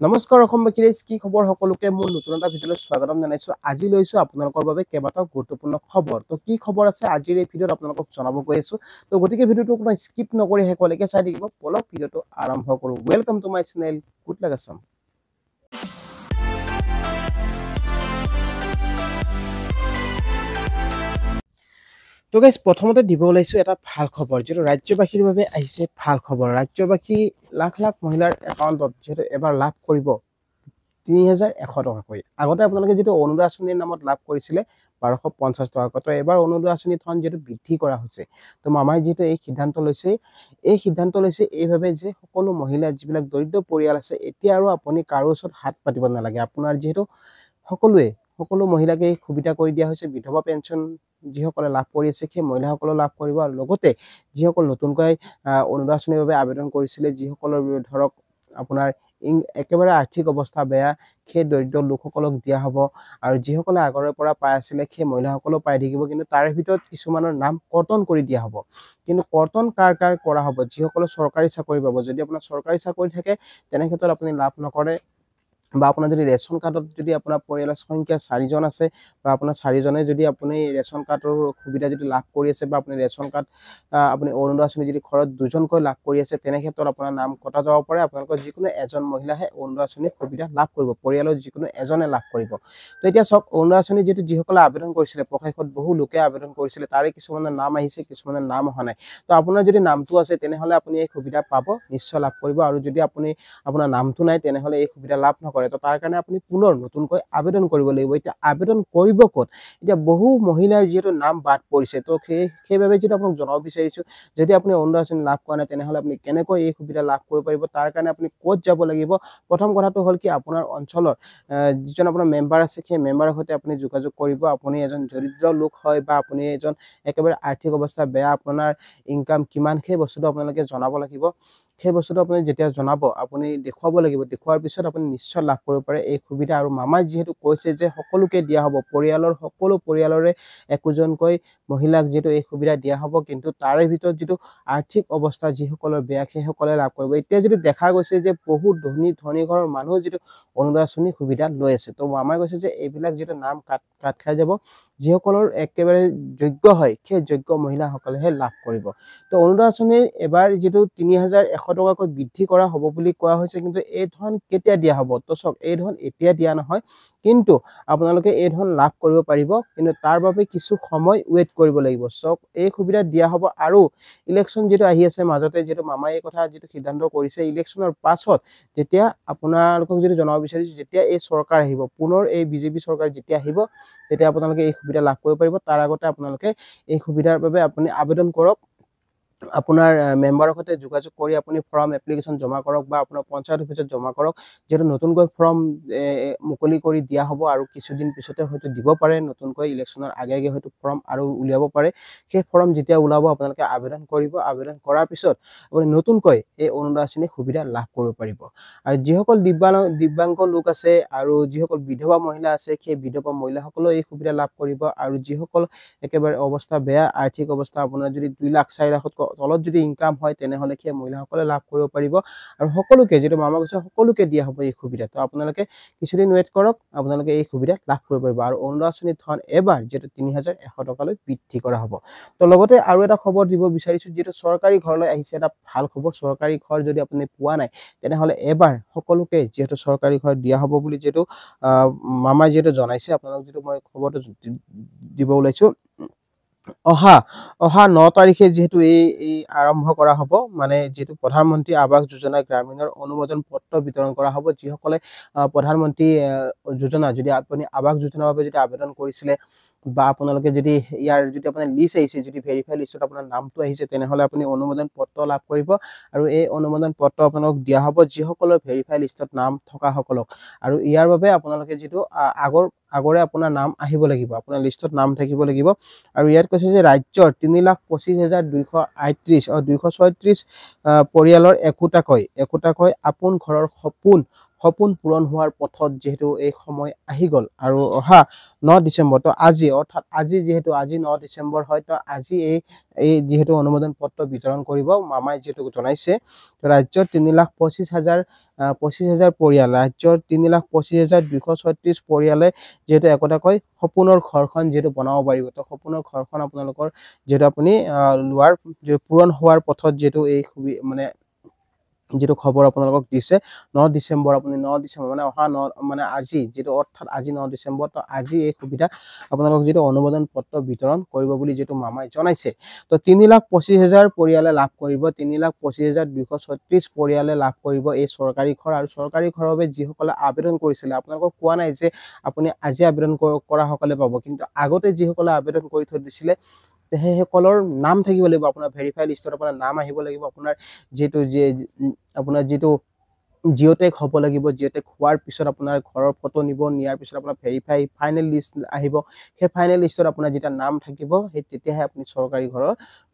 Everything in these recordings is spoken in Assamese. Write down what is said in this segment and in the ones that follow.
নমস্কাৰ অসমবাসী কি খবৰ সকলোকে মোৰ নতুন এটা ভিডিঅ'লৈ স্বাগতম জনাইছো। আজি লৈছো আপোনালোকৰ বাবে কেইবাটাও গুৰুত্বপূৰ্ণ খবৰ। তো কি খবৰ আছে আজিৰ এই ভিডিঅ'ত আপোনালোকক জনাব গৈ আছো। তো গতিকে ভিডিঅ'টো কোনো স্কিপ নকৰি শেষলৈকে চাই থাকিব। বলক ভিডিঅ'টো আৰম্ভ কৰো। Welcome to my channel good luck Assam. তো গাইজ প্ৰথমতে দিব ওলাইছো এটা ভাল খবৰ, যেটো ৰাজ্যবাসীৰ বাবে আহিছে ভাল খবৰ। ৰাজ্যবাসী লাখ লাখ মহিলাৰ একাউণ্টত যেটো এবাৰ লাভ কৰিব ৩,১০০ টকাকৈ। আগতে আপোনালোকে যেটো অৰুণোদয় আঁচনিৰ নামত লাভ কৰিছিলে ১২৫০ টকাকৈ, তো এবাৰ অৰুণোদয় আঁচনিখন যেটো বৃদ্ধি কৰা হৈছে। তো মামাই যেটো এই সিদ্ধান্ত লৈছে এইভাবে যে সকলো মহিলা যিবিলাক দৰিদ্ৰ পৰিয়াল আছে এতিয়া আৰু আপুনি কাৰো ওচৰত হাত পাতিব নালাগে। আপোনাৰ যেটো সকলো মহিলাকে সুবিধা কৰি দিয়া হৈছে। বিধৱা পেঞ্চন যিসকলে লাভ কৰি আছে সেই মহিলাসকলে লাভ কৰিব, আৰু লগতে যিসকল নতুনকৈ অৰুণোদয় আঁচনিৰ বাবে আবেদন কৰিছিলে, যিসকলৰ ধৰক আপোনাৰ একেবাৰে আৰ্থিক অৱস্থা বেয়া, সেই দৰিদ্ৰ লোকসকলক দিয়া হ'ব। আৰু যিসকলে আগৰে পৰা পাই আছিলে সেই মহিলাসকলেও পাই থাকিব, কিন্তু তাৰে ভিতৰত কিছুমানৰ নাম কৰ্তন কৰি দিয়া হ'ব। কিন্তু কৰ্তন কাৰ কৰা হ'ব? যিসকলে চৰকাৰী চাকৰি পাব। যদি আপোনাৰ চৰকাৰী চাকৰি থাকে তেনে ক্ষেত্ৰত আপুনি লাভ নকৰে, বা আপোনাৰ যদি ৰেচন কাৰ্ডত যদি আপোনাৰ পৰিয়ালৰ সংখ্যা 4জন আছে, বা আপোনাৰ 4জনে যদি আপুনি ৰেচন কাৰ্ডৰ সুবিধা যদি লাভ কৰি আছে, বা আপুনি ৰেচন কাৰ্ড আপুনি অৰুণোদয় আঁচনি যদি ঘৰত 2জনকৈ লাভ কৰি আছে, তেনে ক্ষেত্ৰত আপোনাৰ নাম কটা যাব পাৰে। আপোনালোকৰ যিকোনো এজন মহিলাহে অৰুণোদয় আঁচনিৰ সুবিধা লাভ কৰিব, পৰিয়ালৰ যিকোনো এজনে লাভ কৰিব। তো এতিয়া সব অৰুণোদয় আঁচনি যিসকলে আবেদন কৰিছিলে, প্ৰশেষত বহু লোকে আবেদন কৰিছিলে, তাৰে কিছুমানৰ নাম আহিছে, কিছুমানৰ নাম অহা নাই। তো আপোনাৰ যদি নামটো আছে তেনেহলে আপুনি এই সুবিধা পাব, নিশ্চয় লাভ কৰিব। আৰু যদি আপোনাৰ নামটো নাই তেনেহলে এই সুবিধা লাভ নকৰে। তো তাৰ কাৰণে আপুনি পুনৰ নতুনকৈ আবেদন কৰিব লাগিব। এতিয়া আবেদন কৰিব ক'ত? এতিয়া বহু মহিলাৰ যেটো নাম বাদ পৰিছে, তো সেইভাবে যেটো আপোনাক জনাব বিচাৰিছো, যদি আপুনি অৰুণোদয় আঁচনি লাভ কৰা নাই তেনেহলে আপুনি কেনেকৈ এই সুবিধা লাভ কৰিব পাৰিব, তাৰ কাৰণে আপুনি ক'ত যাব লাগিব? প্ৰথম কথাটো হ'ল কি, আপোনাৰ অঞ্চলৰ যিজন আপোনাৰ মেম্বাৰ আছে সেই মেম্বাৰৰ সৈতে আপুনি যোগাযোগ কৰিব। আপুনি এজন দৰিদ্ৰ লোক হয়, বা আপুনি এজন একেবাৰে আৰ্থিক অৱস্থা বেয়া, আপোনাৰ ইনকাম কিমান, সেই বস্তুটো আপোনালোকে জনাব লাগিব। সেই বস্তুটো আপুনি যেতিয়া জনাব, আপুনি দেখুৱাব লাগিব। দেখুৱাৰ পিছত আপুনি নিশ্চয় লাভ কৰিব পাৰে এই সুবিধা। আৰু মামাই যিহেতু কৈছে যে সকলোকে দিয়া হ'ব, পৰিয়ালৰ সকলো পৰিয়ালৰে একোজনকৈ মহিলাক যেটো এই সুবিধা দিয়া হ'ব, কিন্তু তাৰে ভিতৰত যেটো আৰ্থিক অৱস্থা যিসকলৰ বেয়া সেইসকলে লাভ কৰিব। এতিয়া যেটো দেখা গৈছে যে বহুত ধনী ঘৰৰ মানুহ যেটো অৰুণোদয় আঁচনিৰ সুবিধা লৈ আছে। তো মামাই কৈছে যে এইবিলাক যেটো নাম কাট খাই যাব, যিসকলৰ একেবাৰে যোগ্য হয় সেই যোগ্য মহিলাসকলেহে লাভ কৰিব। তো অৰুণোদয় আঁচনিৰ এবাৰ যেটো ৩,১০০ টকাকৈ বৃদ্ধি কৰা হ'ব বুলি কোৱা হৈছে, কিন্তু এই ধন কেতিয়া দিয়া হ'ব? তো সব এই ধন এতিয়া দিয়া নহয়, কিন্তু আপোনালোকে এই ধন লাভ কৰিব পাৰিব, কিন্তু তাৰ বাবে কিছু সময় ওয়েট কৰিব লাগিব। সব এই সুবিধা দিয়া হ'ব। আৰু ইলেকশ্যন যেটো আহি আছে মাজতে, যেটো মামাই এই কথা যেটো সিদ্ধান্ত কৰিছে, ইলেকশ্যনৰ পাছত যেতিয়া আপোনালোকক যেটো জনাব বিচাৰিছো, যেতিয়া এই চৰকাৰ আহিব, পুনৰ এই বিজেপি চৰকাৰ যেতিয়া আহিব, তেতিয়া আপোনালোকে এই সুবিধা লাভ কৰিব পাৰিব। তাৰ আগতে আপোনালোকে এই সুবিধাৰ বাবে আপুনি আবেদন কৰক। আপোনাৰ মেম্বাৰৰ সৈতে যোগাযোগ কৰি আপুনি ফৰ্ম এপ্লিকেশ্যন জমা কৰক, বা আপোনাৰ পঞ্চায়ত অফিচত জমা কৰক। যেটো নতুনকৈ ফৰ্ম মুকলি কৰি দিয়া হ'ব, আৰু কিছুদিন পিছতে হয়তো দিব পাৰে, নতুনকৈ ইলেকশ্যনৰ আগে হয়তো ফৰ্ম আৰু উলিয়াব পাৰে। সেই ফৰ্ম যেতিয়া ওলাব আপোনালোকে আবেদন কৰিব। আবেদন কৰাৰ পিছত আপুনি নতুনকৈ এই অৰুণোদয় আঁচনিৰ সুবিধা লাভ কৰিব পাৰিব। আৰু যিসকল দিব্যাংগ লোক আছে, আৰু যিসকল বিধৱা মহিলা আছে, সেই বিধৱা মহিলাসকলেও এই সুবিধা লাভ কৰিব। আৰু যিসকল একেবাৰে অৱস্থা বেয়া, আৰ্থিক অৱস্থা আপোনাৰ যদি 2 লাখ 4 লাখতকৈ তলত যদি ইনকাম হয়, তেনেহলে সেই মহিলাসকলে লাভ কৰিব পাৰিব। আৰু সকলোকে, যেটো মামা কৈছে সকলোকে দিয়া হ'ব এই সুবিধা। তো আপোনালোকে কিছুদিন ওয়েট কৰক, আপোনালোকে এই সুবিধা লাভ কৰিব পাৰিব। আৰু অৰুণোদয় আঁচনিৰ ধন এবাৰ যেটো ৩,১০০ টকালৈ বৃদ্ধি কৰা হ'ব। তো লগতে আৰু এটা খবৰ দিব বিচাৰিছো, যেটো চৰকাৰী ঘৰলৈ আহিছে এটা ভাল খবৰ। চৰকাৰী ঘৰ যদি আপুনি পোৱা নাই তেনেহলে এবাৰ সকলোকে যিহেতু চৰকাৰী ঘৰ দিয়া হ'ব বুলি যেটো মামাই যেটো জনাইছে, আপোনালোক যেটো মই খবৰটো দিব ওলাইছো। অহা 9 তাৰিখে যেহেতু এই আৰম্ভ কৰা হ'ব, মানে যেটো প্ৰধানমন্ত্ৰী আৱাস যোজনা গ্ৰামীণৰ অনুমোদন পত্ৰ বিতৰণ কৰা হ'ব। যিসকলে প্ৰধানমন্ত্ৰী যোজনা, যদি আপুনি আৱাস যোজনাৰ বাবে যদি আবেদন কৰিছিলে, বা আপোনালোকে যদি ইয়াৰ যদি আপোনাৰ লিষ্ট আহিছে, যদি ভেৰিফাই লিষ্টত আপোনাৰ নামটো আহিছে, তেনেহলে আপুনি অনুমোদন পত্ৰ লাভ কৰিব। আৰু এই অনুমোদন পত্ৰ আপোনালোক দিয়া হ'ব যিসকলৰ ভেৰিফাই লিষ্টত নাম থকা সকলক। আৰু ইয়াৰ বাবে আপোনালোকে যেটো আগৰে আপোনাৰ নাম আহিব লাগিব, আপোনাৰ লিষ্টত নাম থাকিব লাগিব। আৰু ইয়াত কৈছে যে ৰাজ্যৰ 3,25,236 পৰিয়ালৰ একোটাকৈ আপোন ঘৰৰ সপোন সপোন পূৰণ হোৱাৰ পথত যেহেতু এই সময় আহি গ'ল আৰু অহা 9 ডিচেম্বৰ তো আজি অৰ্থাৎ আজি যেহেতু আজি 9 ডিচেম্বৰ হয় তো আজি এই যেহেতু অনুমোদন পত্ৰ বিতৰণ কৰিব মামাই যেহেতু জনাইছে তো ৰাজ্যৰ 3,25,000 পৰিয়াল ৰাজ্যৰ 3,25,236 পৰিয়ালে যেহেতু একোটাকৈ সপোনৰ ঘৰখন যেহেতু বনাব পাৰিব তো সপোনৰ ঘৰখন আপোনালোকৰ যেহেতু আপুনি লোৱাৰ পূৰণ হোৱাৰ পথত যেহেতু এই মানে যেটো খবৰ আপোনালোকক দিছে 9 ডিসেম্বৰ আপুনি 9 ডিসেম্বৰ মানে অহা 9 মানে আজি যেটো অৰ্থাৎ আজি 9 ডিসেম্বৰ তো আজি এই সুবিধা আপোনালোকক যেটো অনুমোদন পত্ৰ বিতৰণ কৰিব বুলি যেটো মামাই জনাইছে তো 3,25,000 পৰিয়ালে লাভ কৰিব 3,25,236 পৰিয়ালে লাভ কৰিব এই চৰকাৰী ঘৰ আৰু চৰকাৰী ঘৰৰ বাবে যিসকলে আবেদন কৰিছিল আপোনালোকক কোৱা নাই যে আপুনি আজি আবেদন কৰা সকলে পাব কিন্তু আগতে যিসকলে আবেদন কৰি থৈ দিছিলে হেসকলৰ নাম থাকিব লাগিব আপোনাৰ ভেৰিফাই লিষ্টত আপোনাৰ নাম আহিব লাগিব আপোনাৰ যেটো যে আপোনাৰ যেটো জিঅটেক হ'ব লাগিব জিঅটেক হোৱাৰ পিছত আপোনাৰ ঘৰৰ ফটো নিব নিয়াৰ পিছত আপোনাৰ ভেৰিফাই ফাইনেল লিষ্ট আহিব সেই ফাইনেল লিষ্টত আপোনাৰ যেটা নাম থাকিব সেই তেতিয়াহে আপুনি চৰকাৰী ঘৰৰ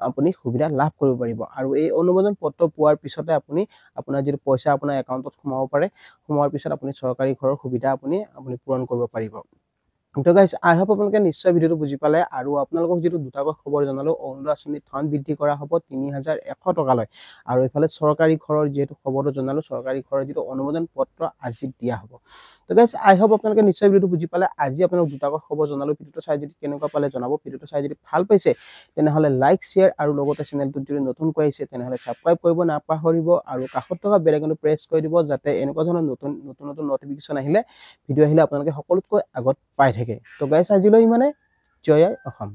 আপুনি সুবিধা লাভ কৰিব পাৰিব আৰু এই অনুমোদন পত্ৰ পোৱাৰ পিছতে আপুনি আপোনাৰ যেটো পইচা আপোনাৰ একাউণ্টত সোমাব পাৰে সোমোৱাৰ পিছত আপুনি চৰকাৰী ঘৰৰ সুবিধা আপুনি পূৰণ কৰিব পাৰিব তো গাইস আই হোপ আপোনালোকে নিশ্চয় ভিডিওটো বুজি পালে আৰু আপোনালোকক যেটো দুটাকৈ খবৰ জনালো অৰুণোদয় আঁচনি ধন বৃদ্ধি কৰা হ'ব 3,100 টকালৈ আৰু ইফালে চৰকাৰী ঘৰৰ যেটো খবৰটো জনালো চৰকাৰী ঘৰৰ যেটো অনুমোদন পত্ৰ আজি দিয়া হ'ব তো গাইস আই হোপ আপোনালোকে নিশ্চয় ভিডিওটো বুজি পালে আজি আপোনালোক দুটাকৈ খবৰ জনালো ভিডিওটো চাই যদি কেনেকুৱা পালে জনাব ভিডিওটো চাই যদি ভাল পাইছে তেনেহলে লাইক শেয়াৰ আৰু লগতে চেনেলটো যদি নতুনকৈ আহিছে তেনেহলে সাবস্ক্ৰাইব কৰিব নাপাহৰিব আৰু কাষত থকা বেল আইকনটো প্ৰেছ কৰি দিব যাতে এনেকুৱা ধৰণৰ নতুন নটিফিকেশন আহিলে ভিডিও আহিলে আপোনালোকে সকলোতকৈ আগত পাই থাকে তো গাইস আজিলৈ মানে জয় অসম